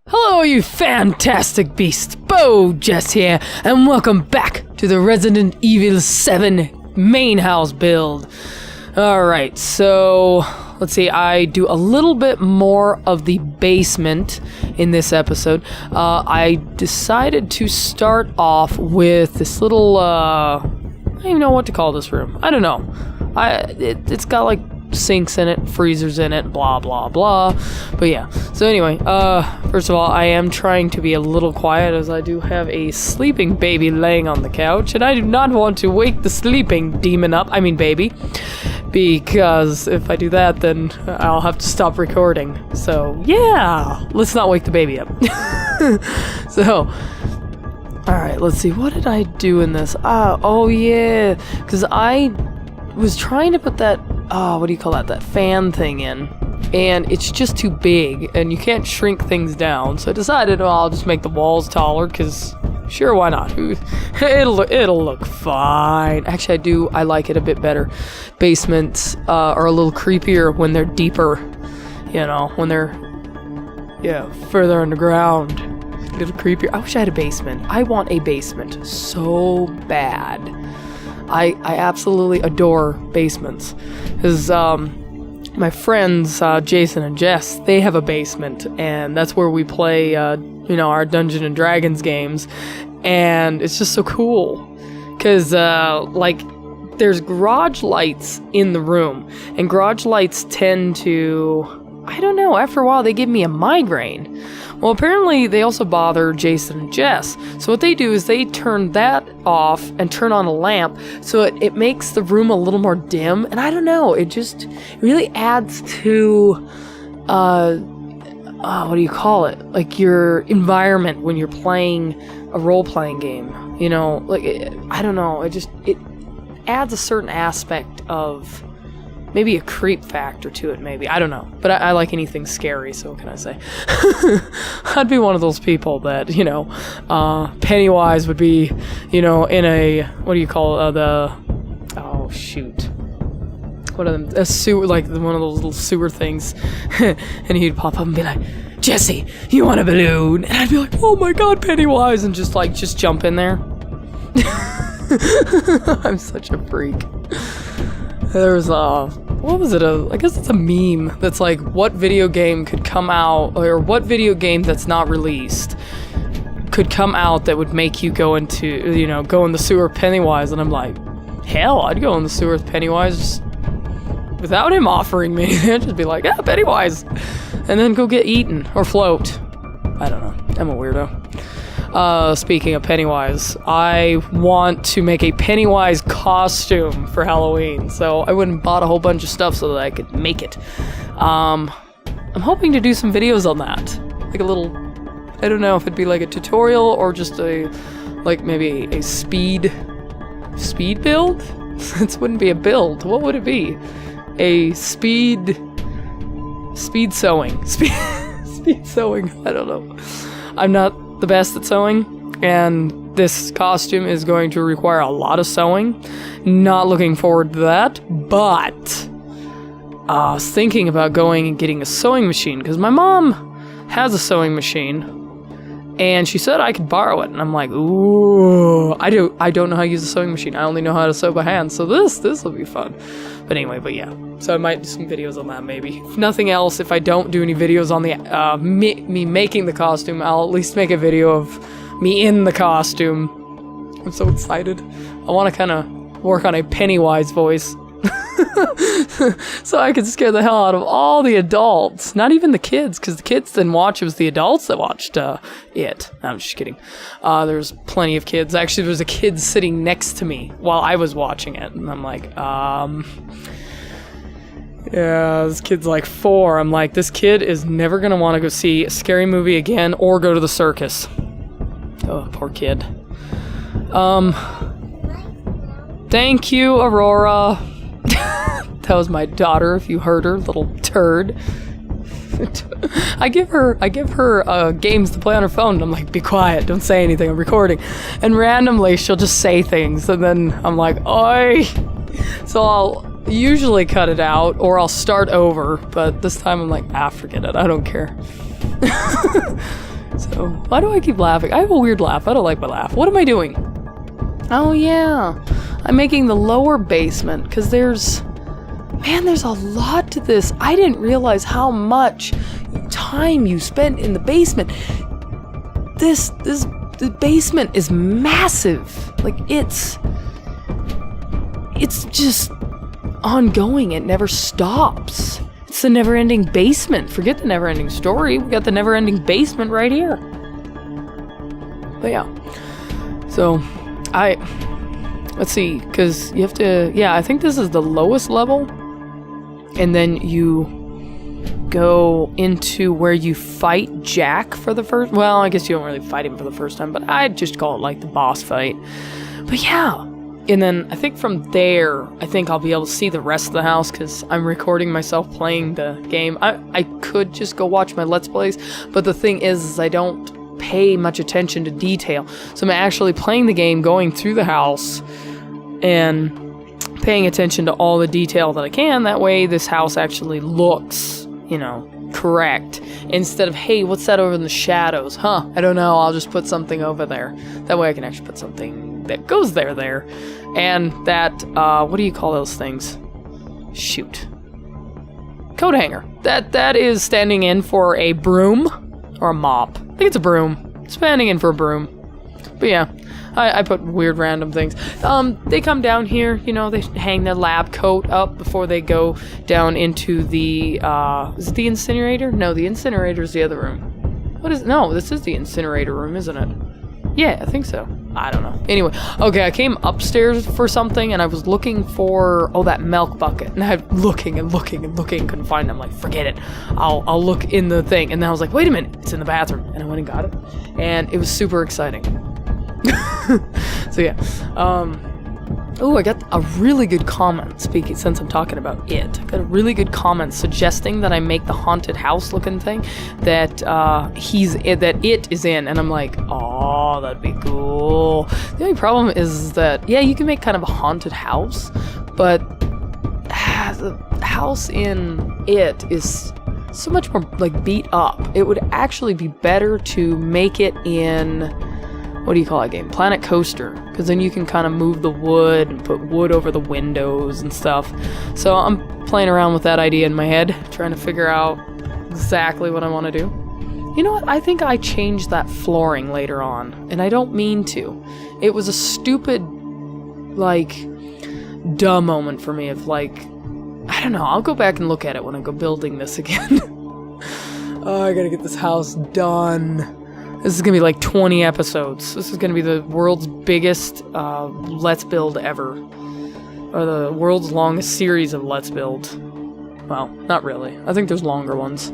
Hello, you fantastic beasts! BoJess here, and welcome back to the Resident Evil 7 main house build. Alright, so let's see, I do a little bit more of the basement in this episode. I decided to start off with this little, I don't even know what to call this room. I don't know. It's got like sinks in it, freezers in it, blah blah blah. But yeah, so anyway, first of all, I am trying to be a little quiet as I do have a sleeping baby laying on the couch, and I do not want to wake the sleeping demon up, baby, because if I do that, then I'll have to stop recording. So yeah, let's not wake the baby up. So alright, let's see, what did I do in this? Oh yeah, because I was trying to put that, what do you call that, that fan thing in, and it's just too big, and you can't shrink things down, so I decided, well, I'll just make the walls taller, because, sure, why not? It'll look fine. Actually, I like it a bit better. Basements are a little creepier when they're deeper, you know, when they're, yeah, further underground. A little creepier. I wish I had a basement. I want a basement so bad. I absolutely adore basements, because my friends Jason and Jess, they have a basement, and that's where we play our Dungeons and Dragons games, and it's just so cool, because there's garage lights in the room, and garage lights tend to, I don't know, after a while they give me a migraine. Well, apparently they also bother Jason and Jess. So what they do is they turn that off and turn on a lamp, so it makes the room a little more dim. And I don't know, it really adds to, what do you call it? Like your environment when you're playing a role-playing game. You know, like, I don't know, it adds a certain aspect of maybe a creep factor to it, maybe. I don't know. But I like anything scary, so what can I say? I'd be one of those people that, Pennywise would be, in a, what do you call it, oh, shoot. What are them? A sewer, like one of those little sewer things. And he'd pop up and be like, Jesse, you want a balloon? And I'd be like, oh my god, Pennywise! And just jump in there. I'm such a freak. There's what was it? I guess it's a meme that's like, what video game could come out, or what video game that's not released could come out that would make you go in the sewer with Pennywise, and I'm like, hell, I'd go in the sewer with Pennywise just without him offering me. I'd just be like, yeah, Pennywise, and then go get eaten or float. I don't know. I'm a weirdo. Speaking of Pennywise, I want to make a Pennywise costume for Halloween, so I went and bought a whole bunch of stuff so that I could make it. I'm hoping to do some videos on that, like a little, I don't know if it'd be like a tutorial or just maybe a speed build? This wouldn't be a build, what would it be? A speed sewing, speed sewing, I don't know. I'm not the best at sewing, and this costume is going to require a lot of sewing. Not looking forward to that, but I was thinking about going and getting a sewing machine, because my mom has a sewing machine, and she said I could borrow it, and I'm like, ooh, I don't know how to use a sewing machine. I only know how to sew by hand, so this will be fun. But anyway, yeah. So I might do some videos on that, maybe. If nothing else, if I don't do any videos on the me making the costume, I'll at least make a video of me in the costume. I'm so excited. I want to kind of work on a Pennywise voice. So I could scare the hell out of all the adults. Not even the kids, because the kids didn't watch. It was the adults that watched it. I'm just kidding. There's plenty of kids. Actually, there was a kid sitting next to me while I was watching it. And I'm like, yeah, this kid's like 4. I'm like, this kid is never going to want to go see a scary movie again or go to the circus. Oh, poor kid. Thank you, Aurora. That was my daughter, if you heard her, little turd. I give her games to play on her phone, and I'm like, be quiet, don't say anything, I'm recording. And randomly, she'll just say things, and then I'm like, oi! So I'll usually cut it out or I'll start over, but this time I'm like, forget it. I don't care. So, why do I keep laughing? I have a weird laugh. I don't like my laugh. What am I doing? Oh, yeah. I'm making the lower basement because there's a lot to this. I didn't realize how much time you spent in the basement. The basement is massive. Like, it's just ongoing. It never stops. It's the never-ending basement. Forget the never-ending story. We got the never-ending basement right here. But yeah. So, let's see, because you have to, I think this is the lowest level. And then you go into where you fight Jack for the first, well, I guess you don't really fight him for the first time, but I'd just call it like the boss fight. But yeah. And then I think from there, I think I'll be able to see the rest of the house because I'm recording myself playing the game. I could just go watch my Let's Plays, but the thing is I don't pay much attention to detail. So I'm actually playing the game, going through the house, and paying attention to all the detail that I can. That way this house actually looks, correct. Instead of, hey, what's that over in the shadows? I don't know, I'll just put something over there. That way I can actually put something that goes there. And that, what do you call those things? Shoot. Coat hanger. That is standing in for a broom or a mop. I think it's a broom. Standing in for a broom. But yeah, I put weird random things. They come down here, they hang their lab coat up before they go down into the, is it the incinerator? No, the incinerator is the other room. No, this is the incinerator room, isn't it? Yeah, I think so. I don't know. Anyway, okay, I came upstairs for something, and I was looking for, that milk bucket. And I'm looking, couldn't find it. I'm like, forget it. I'll look in the thing. And then I was like, wait a minute, it's in the bathroom. And I went and got it. And it was super exciting. So yeah. I got a really good comment, since I'm talking about it. I got a really good comment suggesting that I make the haunted house looking thing that it is in, and I'm like, oh, that'd be cool. The only problem is that, you can make kind of a haunted house, but the house in it is so much more like beat up. It would actually be better to make it in, what do you call that game? Planet Coaster. Because then you can kind of move the wood and put wood over the windows and stuff. So I'm playing around with that idea in my head, trying to figure out exactly what I want to do. You know what? I think I changed that flooring later on, and I don't mean to. It was a stupid, dumb moment for me of I don't know. I'll go back and look at it when I go building this again. I gotta get this house done. This is going to be 20 episodes. This is going to be the world's biggest Let's Build ever. Or the world's longest series of Let's Build. Well, not really. I think there's longer ones.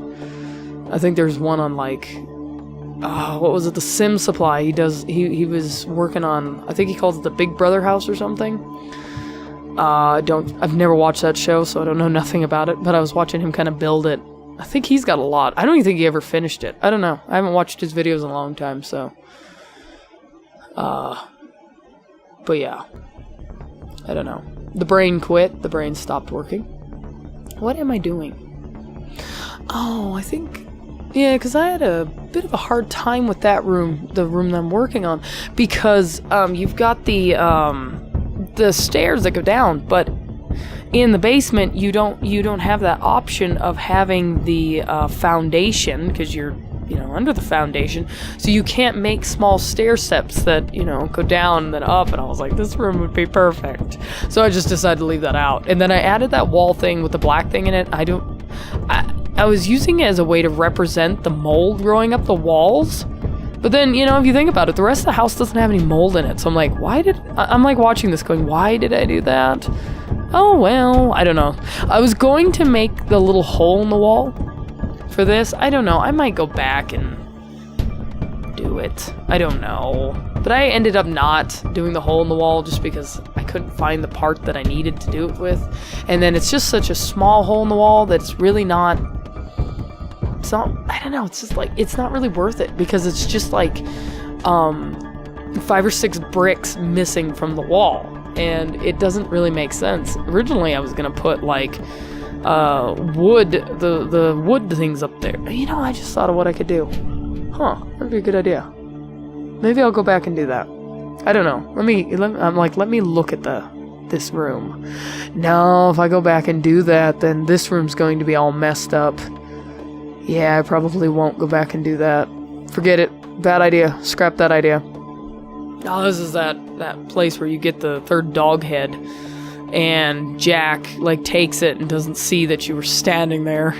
I think there's one on what was it? The Sim Supply. He was working on, I think he calls it the Big Brother house or something. I've never watched that show, so I don't know nothing about it, but I was watching him kind of build it. I think he's got a lot. I don't even think he ever finished it. I don't know. I haven't watched his videos in a long time, so. But yeah. I don't know. The brain quit. The brain stopped working. What am I doing? Oh, I think... Yeah, because I had a bit of a hard time with that room, the room that I'm working on, because you've got the stairs that go down, but in the basement you don't have that option of having the foundation, because you're under the foundation, so you can't make small stair steps that go down and then up, and I was like, this room would be perfect. So I just decided to leave that out, and then I added that wall thing with the black thing in it. I was using it as a way to represent the mold growing up the walls. But then, if you think about it, the rest of the house doesn't have any mold in it. So I'm like, I'm watching this going, why did I do that? Oh, well, I don't know. I was going to make the little hole in the wall for this. I don't know. I might go back and do it. I don't know. But I ended up not doing the hole in the wall just because I couldn't find the part that I needed to do it with. And then it's just such a small hole in the wall that it's really not... I don't know, it's just it's not really worth it, because it's just 5 or 6 bricks missing from the wall, and it doesn't really make sense. Originally, I was gonna put like wood, the wood things up there. You know, I just thought of what I could do. Huh, that'd be a good idea. Maybe I'll go back and do that. I don't know. Let me look at this room. No, if I go back and do that, then this room's going to be all messed up. Yeah, I probably won't go back and do that. Forget it. Bad idea. Scrap that idea. Oh, this is that place where you get the third dog head, and Jack, like, takes it and doesn't see that you were standing there.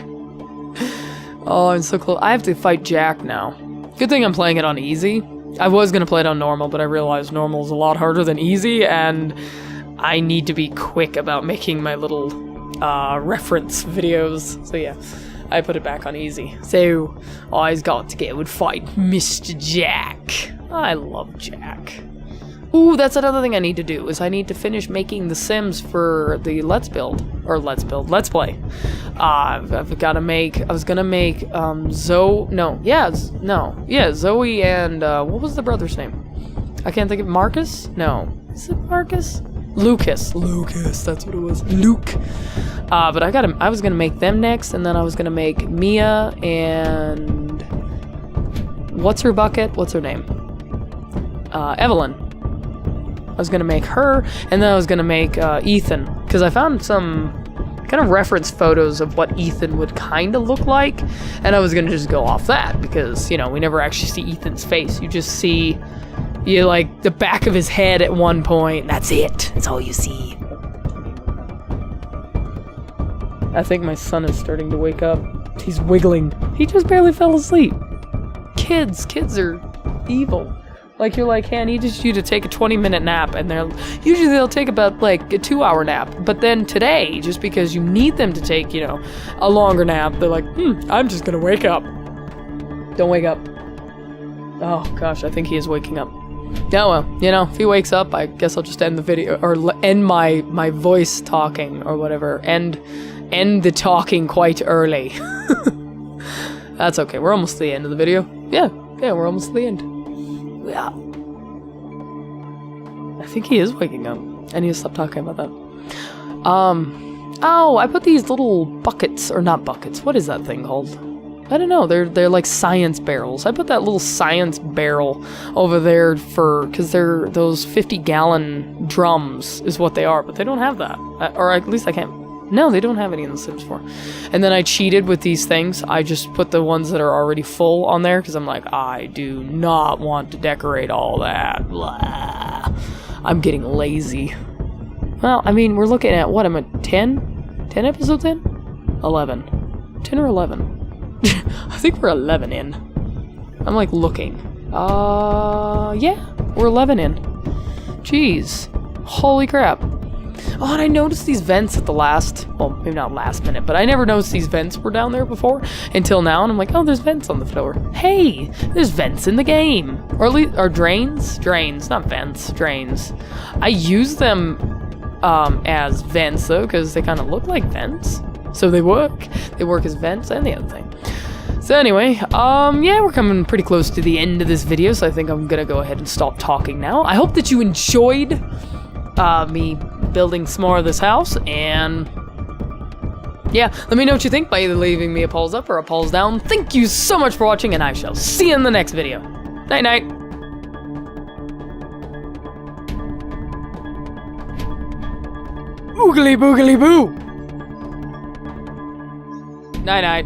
Oh, I'm so close. I have to fight Jack now. Good thing I'm playing it on easy. I was gonna play it on normal, but I realized normal is a lot harder than easy, and I need to be quick about making my little reference videos. So yeah, I put it back on easy. So I's got to go and fight Mr. Jack. I love Jack. Ooh, that's another thing I need to do, is I need to finish making the Sims for the Let's Play. I've got to make, I was gonna make, Zoe and, what was the brother's name? I can't think of, Marcus? No. Is it Marcus? Lucas, that's what it was. Luke. But I was gonna make them next, and then I was gonna make Mia and, what's her name? Evelyn. I was gonna make her, and then I was gonna make Ethan, because I found some kind of reference photos of what Ethan would kind of look like, and I was gonna just go off that, because, you know, we never actually see Ethan's face. You just see, like, the back of his head at one point. That's it. That's all you see. I think my son is starting to wake up. He's wiggling. He just barely fell asleep. Kids are evil. Like, you're like, hey, I need you to take a 20-minute nap, and they'll take about, like, a 2-hour nap. But then today, just because you need them to take, you know, a longer nap, they're like, I'm just gonna wake up. Don't wake up. Oh, gosh, I think he is waking up. Yeah, well, you know, if he wakes up, I guess I'll just end the video, or end my voice talking, or whatever. End the talking quite early. That's okay, we're almost to the end of the video. Yeah, we're almost to the end. Yeah. I think he is waking up. I need to stop talking about that. Oh, I put these little buckets, or not buckets, what is that thing called? I don't know, they're like science barrels. I put that little science barrel over there because they're those 50-gallon drums is what they are, but they don't have that. Or at least I can't. No, they don't have any in the Sims 4. And then I cheated with these things. I just put the ones that are already full on there, because I'm like, I do not want to decorate all that. Blah. I'm getting lazy. Well, I mean, we're looking at, what, am I 10? 10 episodes in? 11. 10 or 11? I think we're 11 in. I'm like looking. Yeah, we're 11 in. Jeez. Holy crap. Oh, and I noticed these vents at the well, maybe not last minute, but I never noticed these vents were down there before until now, and I'm like, oh, there's vents on the floor. Hey, there's vents in the game. Or at least, or drains? Drains, not vents, drains. I use them as vents, though, because they kind of look like vents. So they work. They work as vents and the other thing. So anyway, yeah, we're coming pretty close to the end of this video, so I think I'm gonna go ahead and stop talking now. I hope that you enjoyed me building some more of this house, and yeah, let me know what you think by either leaving me a pulse up or a pulse down. Thank you so much for watching, and I shall see you in the next video. Night night. Oogly boogly boo. Night night.